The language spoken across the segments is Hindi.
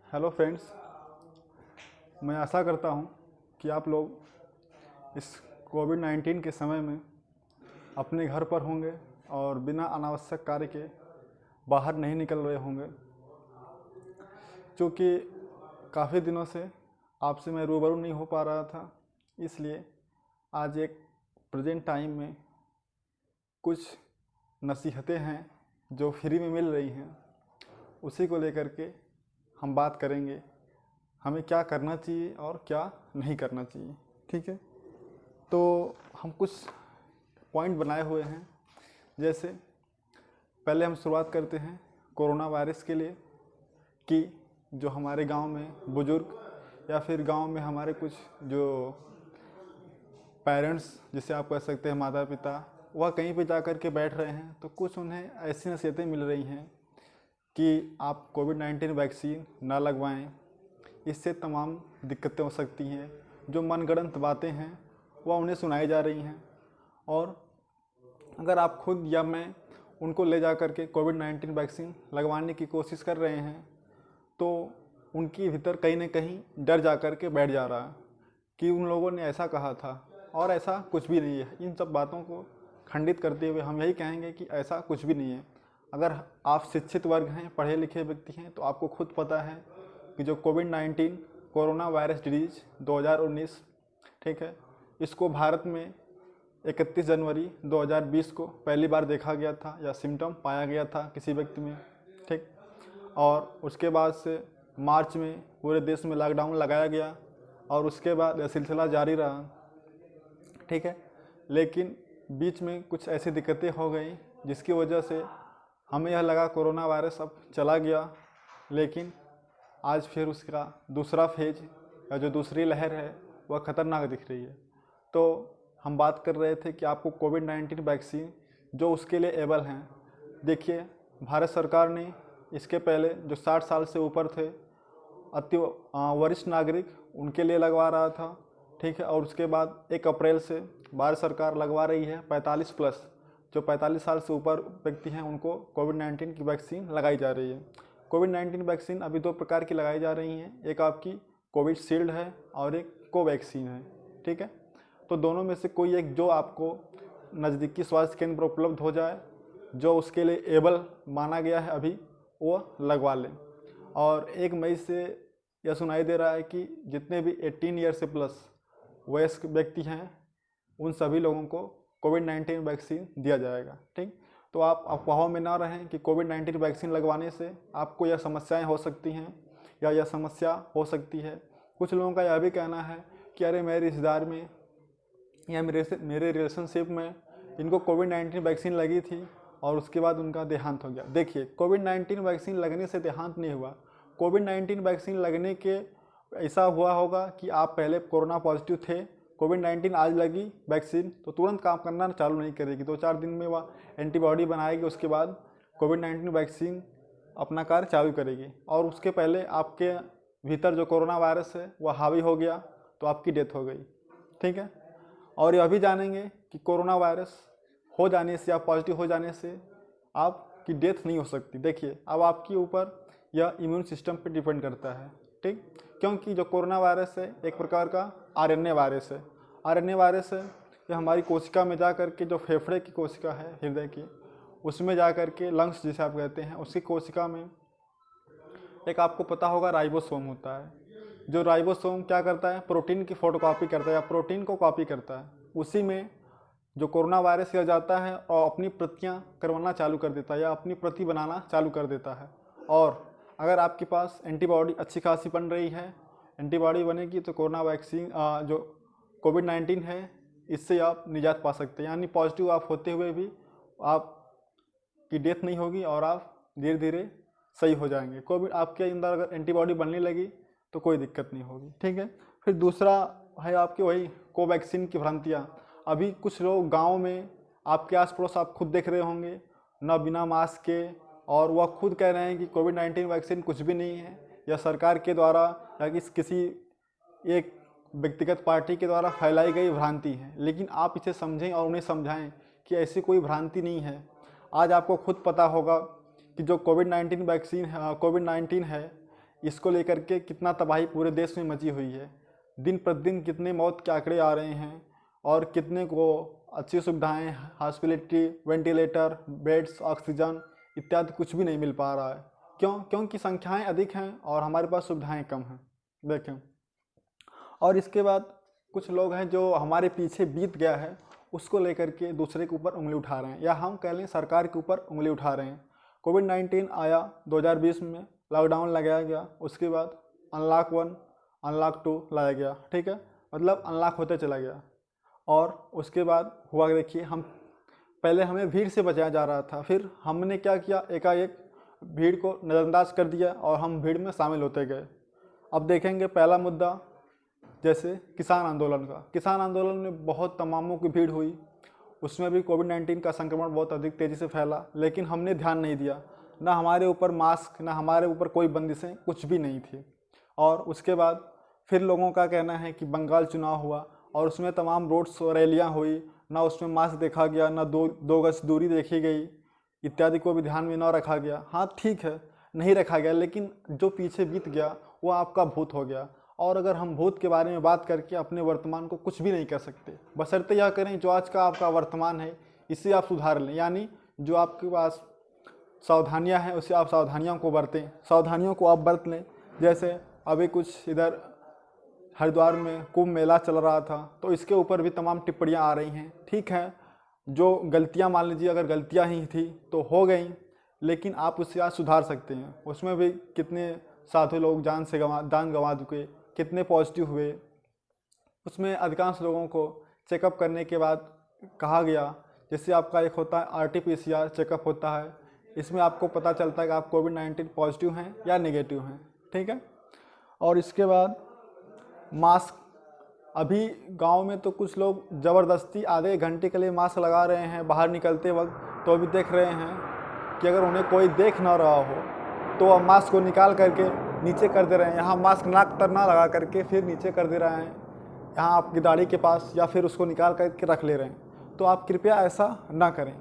हेलो फ्रेंड्स, मैं आशा करता हूं कि आप लोग इस कोविड-19 के समय में अपने घर पर होंगे और बिना अनावश्यक कार्य के बाहर नहीं निकल रहे होंगे। क्योंकि काफ़ी दिनों से आपसे मैं रूबरू नहीं हो पा रहा था, इसलिए आज एक प्रेजेंट टाइम में कुछ नसीहतें हैं जो फ्री में मिल रही हैं, उसी को लेकर के हम बात करेंगे। हमें क्या करना चाहिए और क्या नहीं करना चाहिए, ठीक है। तो हम कुछ पॉइंट बनाए हुए हैं। जैसे पहले हम शुरुआत करते हैं कोरोना वायरस के लिए कि जो हमारे गांव में बुज़ुर्ग या फिर गांव में हमारे कुछ जो पेरेंट्स, जिसे आप कह सकते हैं माता पिता, वह कहीं पे जा कर के बैठ रहे हैं, तो कुछ उन्हें ऐसी नसीहतें मिल रही हैं कि आप कोविड-19 वैक्सीन ना लगवाएं, इससे तमाम दिक्कतें हो सकती हैं। जो मनगढ़ंत बातें हैं वह उन्हें सुनाई जा रही हैं, और अगर आप खुद या मैं उनको ले जा कर के कोविड-19 वैक्सीन लगवाने की कोशिश कर रहे हैं तो उनके भीतर कहीं ना कहीं डर जा कर के बैठ जा रहा है कि उन लोगों ने ऐसा कहा था, और ऐसा कुछ भी नहीं है। इन सब बातों को खंडित करते हुए हम यही कहेंगे कि ऐसा कुछ भी नहीं है। अगर आप शिक्षित वर्ग हैं, पढ़े लिखे व्यक्ति हैं, तो आपको खुद पता है कि जो कोविड-19 कोरोना वायरस डिजीज 2019, ठीक है, इसको भारत में 31 जनवरी 2020 को पहली बार देखा गया था या सिम्टम पाया गया था किसी व्यक्ति में, ठीक। और उसके बाद से मार्च में पूरे देश में लॉकडाउन लगाया गया और उसके बाद यह सिलसिला जारी रहा, ठीक है। लेकिन बीच में कुछ ऐसी दिक्कतें हो गई जिसकी वजह से हमें यह लगा कोरोना वायरस अब चला गया, लेकिन आज फिर उसका दूसरा फेज या जो दूसरी लहर है वह ख़तरनाक दिख रही है। तो हम बात कर रहे थे कि आपको कोविड-19 वैक्सीन जो उसके लिए एबल हैं, देखिए भारत सरकार ने इसके पहले जो 60 साल से ऊपर थे, अति वरिष्ठ नागरिक, उनके लिए लगवा रहा था, ठीक है। और उसके बाद 1 अप्रैल से भारत सरकार लगवा रही है 45 प्लस, जो 45 साल से ऊपर व्यक्ति हैं उनको कोविड-19 की वैक्सीन लगाई जा रही है। कोविड-19 वैक्सीन अभी 2 प्रकार की लगाई जा रही हैं, एक आपकी कोविशील्ड है और एक कोवैक्सीन है, ठीक है। तो दोनों में से कोई एक जो आपको नज़दीकी स्वास्थ्य केंद्र पर उपलब्ध हो जाए, जो उसके लिए एबल माना गया है अभी, वो लगवा लें। और 1 मई से यह सुनाई दे रहा है कि जितने भी 18 ईयर से प्लस वयस्क व्यक्ति हैं उन सभी लोगों को कोविड-19 वैक्सीन दिया जाएगा, ठीक। तो आप अफवाहों में ना रहें कि कोविड-19 वैक्सीन लगवाने से आपको यह समस्याएं हो सकती हैं या यह समस्या हो सकती है। कुछ लोगों का यह भी कहना है कि अरे मेरे रिश्तेदार में या मेरे रिलेशनशिप में इनको कोविड-19 वैक्सीन लगी थी और उसके बाद उनका देहांत हो गया। देखिए, कोविड-19 वैक्सीन लगने से देहांत नहीं हुआ। कोविड-19 वैक्सीन लगने के ऐसा हुआ होगा कि आप पहले कोरोना पॉजिटिव थे, कोविड-19 आज लगी वैक्सीन तो तुरंत काम करना चालू नहीं करेगी, 2-4 दिन में वह एंटीबॉडी बनाएगी, उसके बाद कोविड-19 वैक्सीन अपना कार्य चालू करेगी। और उसके पहले आपके भीतर जो कोरोना वायरस है वह हावी हो गया तो आपकी डेथ हो गई, ठीक है। और यह भी जानेंगे कि कोरोना वायरस हो जाने से या पॉजिटिव हो जाने से आपकी डेथ नहीं हो सकती। देखिए, अब आपके ऊपर यह इम्यून सिस्टम पर डिपेंड करता है, ठीक। क्योंकि जो कोरोना वायरस है एक प्रकार का आरएनए वायरस है। आरएनए वायरस है, यह हमारी कोशिका में जा कर के, जो फेफड़े की कोशिका है हृदय की, उसमें जा कर के लंग्स जिसे आप कहते हैं, उसकी कोशिका में एक आपको पता होगा राइबोसोम होता है। जो राइबोसोम क्या करता है, प्रोटीन की फोटोकॉपी करता है या प्रोटीन को कॉपी करता है। उसी में जो कोरोना वायरस यह जाता है और अपनी प्रतियां करवाना चालू कर देता है या अपनी प्रति बनाना चालू कर देता है। और अगर आपके पास एंटीबॉडी अच्छी खासी बन रही है, एंटीबॉडी बनेगी तो कोरोना वैक्सीन जो कोविड-19 है इससे आप निजात पा सकते हैं। यानी पॉजिटिव आप होते हुए भी आपकी डेथ नहीं होगी और आप धीरे धीरे सही हो जाएंगे। कोविड आपके अंदर अगर एंटीबॉडी बनने लगी तो कोई दिक्कत नहीं होगी, ठीक है। फिर दूसरा है आपके वही कोवैक्सीन की भ्रांतियाँ। अभी कुछ लोग गाँव में, आपके आस पड़ोस आप खुद देख रहे होंगे, न बिना मास्क के, और वह खुद कह रहे हैं कि कोविड-19 वैक्सीन कुछ भी नहीं है, या सरकार के द्वारा या किसी एक व्यक्तिगत पार्टी के द्वारा फैलाई गई भ्रांति है। लेकिन आप इसे समझें और उन्हें समझाएं कि ऐसी कोई भ्रांति नहीं है। आज आपको खुद पता होगा कि जो कोविड-19 वैक्सीन कोविड-19 है, इसको लेकर के कितना तबाही पूरे देश में मची हुई है। दिन प्रतिदिन कितने मौत के आंकड़े आ रहे हैं और कितने को अच्छी सुविधाएं, हॉस्पिटलिटी, वेंटिलेटर, बेड्स, ऑक्सीजन इत्यादि कुछ भी नहीं मिल पा रहा है। क्यों? क्योंकि संख्याएं अधिक हैं और हमारे पास सुविधाएं कम हैं। देखें, और इसके बाद कुछ लोग हैं जो हमारे पीछे बीत गया है उसको लेकर के दूसरे के ऊपर उंगली उठा रहे हैं, या हम कह लें सरकार के ऊपर उंगली उठा रहे हैं। कोविड-19 आया 2020 में, लॉकडाउन लगाया गया, उसके बाद अनलॉक 1, अनलॉक 2 लाया गया, ठीक है, मतलब अनलॉक होते चला गया। और उसके बाद हुआ, देखिए, हम पहले हमें भीड़ से बचाया जा रहा था, फिर हमने क्या किया, एकाएक भीड़ को नज़रअंदाज कर दिया और हम भीड़ में शामिल होते गए। अब देखेंगे पहला मुद्दा, जैसे किसान आंदोलन का। किसान आंदोलन में बहुत तमामों की भीड़ हुई, उसमें भी कोविड-19 का संक्रमण बहुत अधिक तेज़ी से फैला, लेकिन हमने ध्यान नहीं दिया, ना हमारे ऊपर मास्क, ना हमारे ऊपर कोई बंदिशें, कुछ भी नहीं थी। और उसके बाद फिर लोगों का कहना है कि बंगाल चुनाव हुआ और उसमें तमाम रोड्स और रैलियाँ हुई, ना उसमें मास्क देखा गया, ना दो गज दूरी देखी गई, इत्यादि को भी ध्यान में न रखा गया। हाँ ठीक है, नहीं रखा गया, लेकिन जो पीछे बीत गया वो आपका भूत हो गया। और अगर हम भूत के बारे में बात करके अपने वर्तमान को कुछ भी नहीं कर सकते, बशर्ते यह करें जो आज का आपका वर्तमान है इसे आप सुधार लें, यानी जो आपके पास सावधानियां हैं उसे आप सावधानियों को बरतें, सावधानियों को आप बरत लें। जैसे अभी कुछ इधर हरिद्वार में कुंभ मेला चल रहा था, तो इसके ऊपर भी तमाम टिप्पणियां आ रही हैं। ठीक है, जो गलतियां, मान लीजिए अगर गलतियां ही थी तो हो गई, लेकिन आप उससे आज सुधार सकते हैं। उसमें भी कितने साधु लोग जान गंवा चुके, कितने पॉजिटिव हुए। उसमें अधिकांश लोगों को चेकअप करने के बाद कहा गया, जैसे आपका एक होता है RT-PCR चेकअप होता है, इसमें आपको पता चलता है कि आप कोविड-19 पॉजिटिव हैं या नेगेटिव हैं, ठीक है। और इसके बाद मास्क, अभी गांव में तो कुछ लोग ज़बरदस्ती आधे घंटे के लिए मास्क लगा रहे हैं बाहर निकलते वक्त, तो अभी देख रहे हैं कि अगर उन्हें कोई देख ना रहा हो तो वह मास्क को निकाल करके नीचे कर दे रहे हैं। यहाँ मास्क नाक तर ना लगा करके फिर नीचे कर दे रहे हैं, यहाँ आपकी दाढ़ी के पास, या फिर उसको निकाल करके रख ले रहे हैं। तो आप कृपया ऐसा ना करें।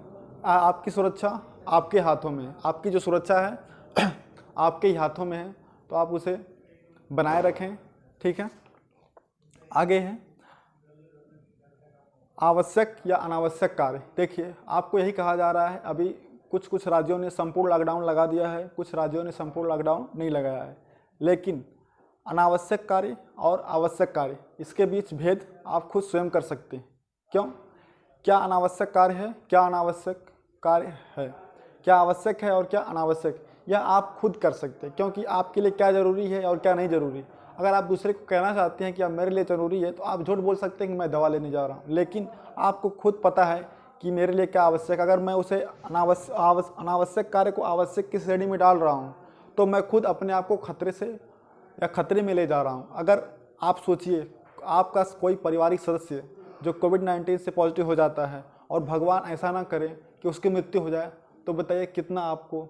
आपकी सुरक्षा आपके हाथों में है, आपकी जो सुरक्षा है आपके ही हाथों में है, तो आप उसे बनाए रखें, ठीक है। आगे है आवश्यक या अनावश्यक कार्य। देखिए, आपको यही कहा जा रहा है, अभी कुछ राज्यों ने संपूर्ण लॉकडाउन लगा दिया है, कुछ राज्यों ने संपूर्ण लॉकडाउन नहीं लगाया है, लेकिन अनावश्यक कार्य और आवश्यक कार्य, इसके बीच भेद आप खुद स्वयं कर सकते हैं। क्यों? क्या अनावश्यक कार्य है, क्या अनावश्यक कार्य है, क्या आवश्यक है और क्या अनावश्यक, यह आप खुद कर सकते हैं, क्योंकि आपके लिए क्या ज़रूरी है और क्या नहीं ज़रूरी। अगर आप दूसरे को कहना चाहते हैं कि अब मेरे लिए ज़रूरी है, तो आप झूठ बोल सकते हैं कि मैं दवा लेने जा रहा हूँ, लेकिन आपको खुद पता है कि मेरे लिए क्या आवश्यक। अगर मैं उसे अनावश्यक कार्य को आवश्यक की श्रेणी में डाल रहा हूँ, तो मैं खुद अपने आप को खतरे से या खतरे में ले जा रहा हूँ। अगर आप सोचिए, आपका कोई पारिवारिक सदस्य जो कोविड-19 से पॉजिटिव हो जाता है और भगवान ऐसा ना करे कि उसकी मृत्यु हो जाए, तो बताइए कितना आपको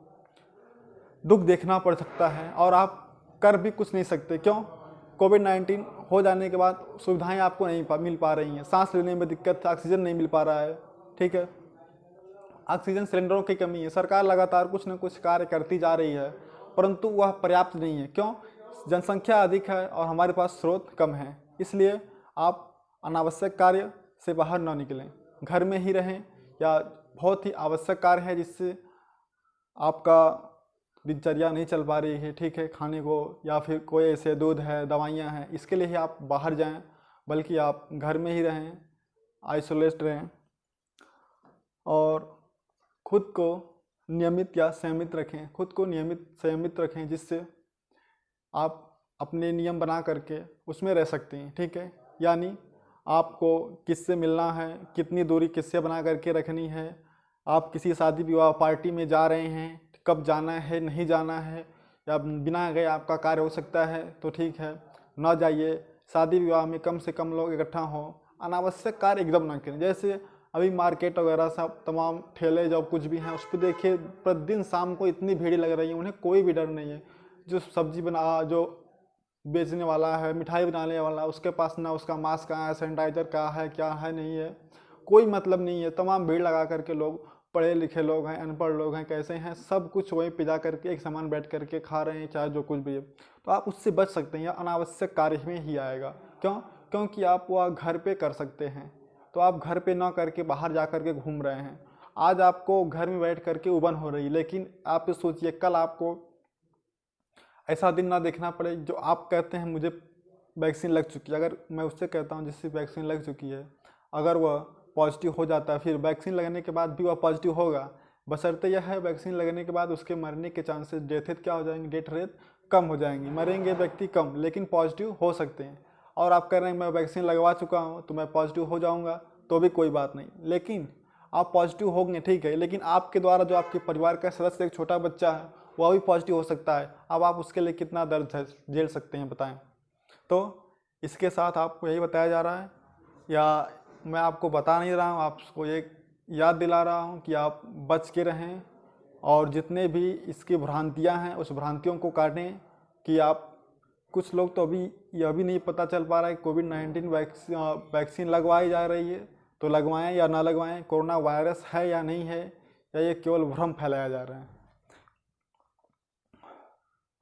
दुख देखना पड़ सकता है, और आप कर भी कुछ नहीं सकते। क्यों? कोविड-19 हो जाने के बाद सुविधाएं आपको नहीं मिल पा रही हैं, सांस लेने में दिक्कत, ऑक्सीजन नहीं मिल पा रहा है, ठीक है, ऑक्सीजन सिलेंडरों की कमी है। सरकार लगातार कुछ न कुछ कार्य करती जा रही है, परंतु वह पर्याप्त नहीं है। क्यों? जनसंख्या अधिक है और हमारे पास स्रोत कम है। इसलिए आप अनावश्यक कार्य से बाहर ना निकलें, घर में ही रहें, या बहुत ही आवश्यक कार्य है जिससे आपका दिनचर्या नहीं चल पा रही है, ठीक है, खाने को, या फिर कोई ऐसे दूध है, दवाइयाँ हैं, इसके लिए ही आप बाहर जाएं, बल्कि आप घर में ही रहें, आइसोलेट रहें, और खुद को नियमित या संयमित रखें, खुद को नियमित संयमित रखें, जिससे आप अपने नियम बना करके उसमें रह सकते हैं, ठीक है। यानी आपको किससे मिलना है, कितनी दूरी किससे बना करके रखनी है, आप किसी शादी विवाह पार्टी में जा रहे हैं, कब जाना है, नहीं जाना है, या बिना गए आपका कार्य हो सकता है, तो ठीक है, ना जाइए। शादी विवाह में कम से कम लोग इकट्ठा हों, अनावश्यक कार्य एकदम ना करें। जैसे अभी मार्केट वगैरह सब तमाम ठेले जो कुछ भी हैं, उस पर देखिए प्रतिदिन शाम को इतनी भीड़ लग रही है, उन्हें कोई भी डर नहीं है। जो सब्जी जो बेचने वाला है, मिठाई बनाने वाला, उसके पास ना उसका मास्क कहाँ है, सैनिटाइजर कहाँ है, क्या है, नहीं है, कोई मतलब नहीं है। तमाम भीड़ लगा करके लोग पढ़े लिखे लोग हैं, अनपढ़ लोग हैं, कैसे हैं, सब कुछ वहीं पे जा करके एक समान बैठ करके खा रहे हैं, चाहे जो कुछ भी है। तो आप उससे बच सकते हैं, या अनावश्यक कार्य में ही आएगा। क्यों? क्योंकि आप वह घर पे कर सकते हैं, तो आप घर पे ना करके बाहर जा करके घूम रहे हैं। आज आपको घर में बैठ करके उबन हो रही है, लेकिन आप ये सोचिए कल आपको ऐसा दिन ना देखना पड़े जो आप कहते हैं मुझे वैक्सीन लग चुकी है। अगर मैं उससे कहता हूँ जिससे वैक्सीन लग चुकी है, अगर वह पॉजिटिव हो जाता है, फिर वैक्सीन लगने के बाद भी वह पॉजिटिव होगा, बशर्ते यह है वैक्सीन लगने के बाद उसके मरने के चांसेस, डेथ रेट क्या हो जाएंगे, डेथ रेट कम हो जाएंगी, मरेंगे व्यक्ति कम, लेकिन पॉजिटिव हो सकते हैं। और आप कह रहे हैं मैं वैक्सीन लगवा चुका हूँ तो मैं पॉजिटिव हो जाऊँगा, तो भी कोई बात नहीं। लेकिन आप पॉजिटिव होंगे ठीक है, लेकिन आपके द्वारा जो आपके परिवार का सदस्य, एक छोटा बच्चा है, वह भी पॉजिटिव हो सकता है। अब आप उसके लिए कितना दर्द झेल सकते हैं बताएं। तो इसके साथ आपको यही बताया जा रहा है, या मैं आपको बता नहीं रहा हूँ, आपको एक याद दिला रहा हूँ कि आप बच के रहें, और जितने भी इसकी भ्रांतियाँ हैं उस भ्रांतियों को काटें। कि आप, कुछ लोग तो अभी यह भी नहीं पता चल पा रहा है कोविड-19 वैक्सीन लगवाई जा रही है, तो लगवाएं या ना लगवाएं, कोरोना वायरस है या नहीं है, या ये केवल भ्रम फैलाया जा रहा है।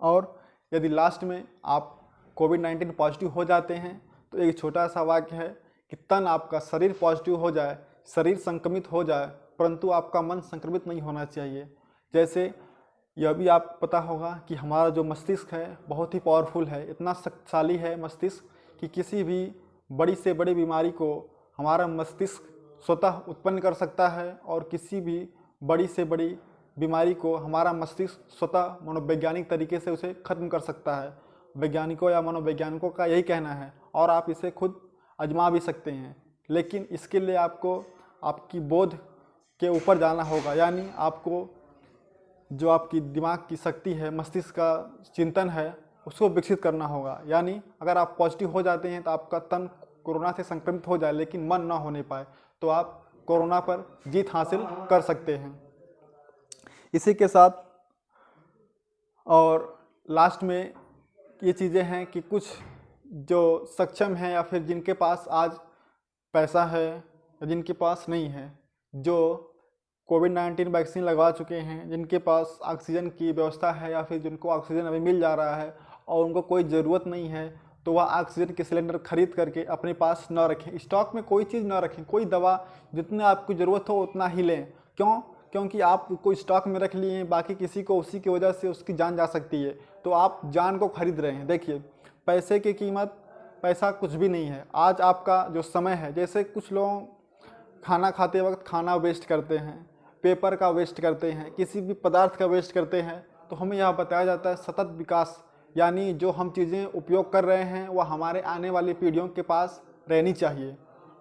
और यदि लास्ट में आप कोविड-19 पॉजिटिव हो जाते हैं तो एक छोटा सा वाक्य है कि तन आपका, शरीर पॉजिटिव हो जाए, शरीर संक्रमित हो जाए, परंतु आपका मन संक्रमित नहीं होना चाहिए। जैसे यह भी आप पता होगा कि हमारा जो मस्तिष्क है बहुत ही पावरफुल है, इतना शक्तिशाली है मस्तिष्क कि किसी भी बड़ी से बड़ी बीमारी को हमारा मस्तिष्क स्वतः उत्पन्न कर सकता है, और किसी भी बड़ी से बड़ी बीमारी को हमारा मस्तिष्क स्वतः मनोवैज्ञानिक तरीके से उसे खत्म कर सकता है। वैज्ञानिकों या मनोवैज्ञानिकों का यही कहना है, और आप इसे खुद आजमा भी सकते हैं। लेकिन इसके लिए आपको आपकी बोध के ऊपर जाना होगा, यानी आपको जो आपकी दिमाग की शक्ति है, मस्तिष्क का चिंतन है, उसको विकसित करना होगा। यानी अगर आप पॉजिटिव हो जाते हैं तो आपका तन कोरोना से संक्रमित हो जाए लेकिन मन ना होने पाए, तो आप कोरोना पर जीत हासिल कर सकते हैं। इसी के साथ और लास्ट में ये चीज़ें हैं कि कुछ जो सक्षम हैं या फिर जिनके पास आज पैसा है या जिनके पास नहीं है, जो कोविड-19 वैक्सीन लगवा चुके हैं, जिनके पास ऑक्सीजन की व्यवस्था है या फिर जिनको ऑक्सीजन अभी मिल जा रहा है और उनको कोई ज़रूरत नहीं है, तो वह ऑक्सीजन के सिलेंडर खरीद करके अपने पास न रखें। स्टॉक में कोई चीज़ न रखें, कोई दवा जितनी आपको ज़रूरत हो उतना ही लें। क्यों? क्योंकि आप कोई स्टॉक में रख लिए हैं, बाकी किसी को उसी की वजह से उसकी जान जा सकती है, तो आप जान को खरीद रहे हैं। देखिए, पैसे की कीमत, पैसा कुछ भी नहीं है। आज आपका जो समय है, जैसे कुछ लोग खाना खाते वक्त खाना वेस्ट करते हैं, पेपर का वेस्ट करते हैं, किसी भी पदार्थ का वेस्ट करते हैं, तो हमें यह बताया जाता है सतत विकास, यानी जो हम चीज़ें उपयोग कर रहे हैं वह हमारे आने वाली पीढ़ियों के पास रहनी चाहिए,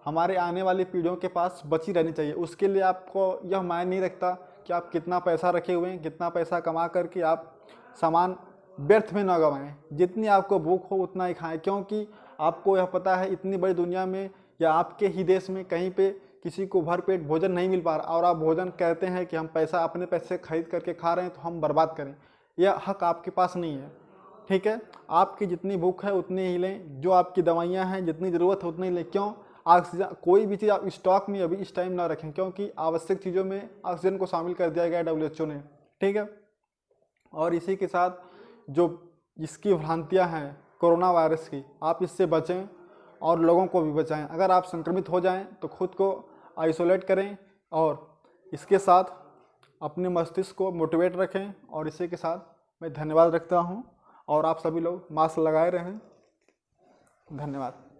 हमारे आने वाली पीढ़ियों के पास बची रहनी चाहिए। उसके लिए आपको यह मायने नहीं रखता कि आप कितना पैसा रखे हुए हैं, कितना पैसा कमा करके आप सामान व्यर्थ में ना गंवाएं। जितनी आपको भूख हो उतना ही खाएं, क्योंकि आपको यह पता है इतनी बड़ी दुनिया में या आपके ही देश में कहीं पे किसी को भरपेट भोजन नहीं मिल पा रहा, और आप भोजन कहते हैं कि हम पैसा अपने पैसे खरीद करके खा रहे हैं तो हम बर्बाद करें। यह हक आपके पास नहीं है, ठीक है। आपकी जितनी भूख है उतनी ही लें, जो आपकी दवाइयाँ हैं जितनी ज़रूरत है उतनी लें। क्यों? ऑक्सीजन, कोई भी चीज़ आप स्टॉक में अभी इस टाइम ना रखें, क्योंकि आवश्यक चीज़ों में ऑक्सीजन को शामिल कर दिया गया WHO ने, ठीक है। और इसी के साथ जो इसकी भ्रांतियाँ हैं कोरोना वायरस की, आप इससे बचें और लोगों को भी बचाएं। अगर आप संक्रमित हो जाएं तो खुद को आइसोलेट करें, और इसके साथ अपने मस्तिष्क को मोटिवेट रखें। और इसी के साथ मैं धन्यवाद रखता हूं, और आप सभी लोग मास्क लगाए रहें। धन्यवाद।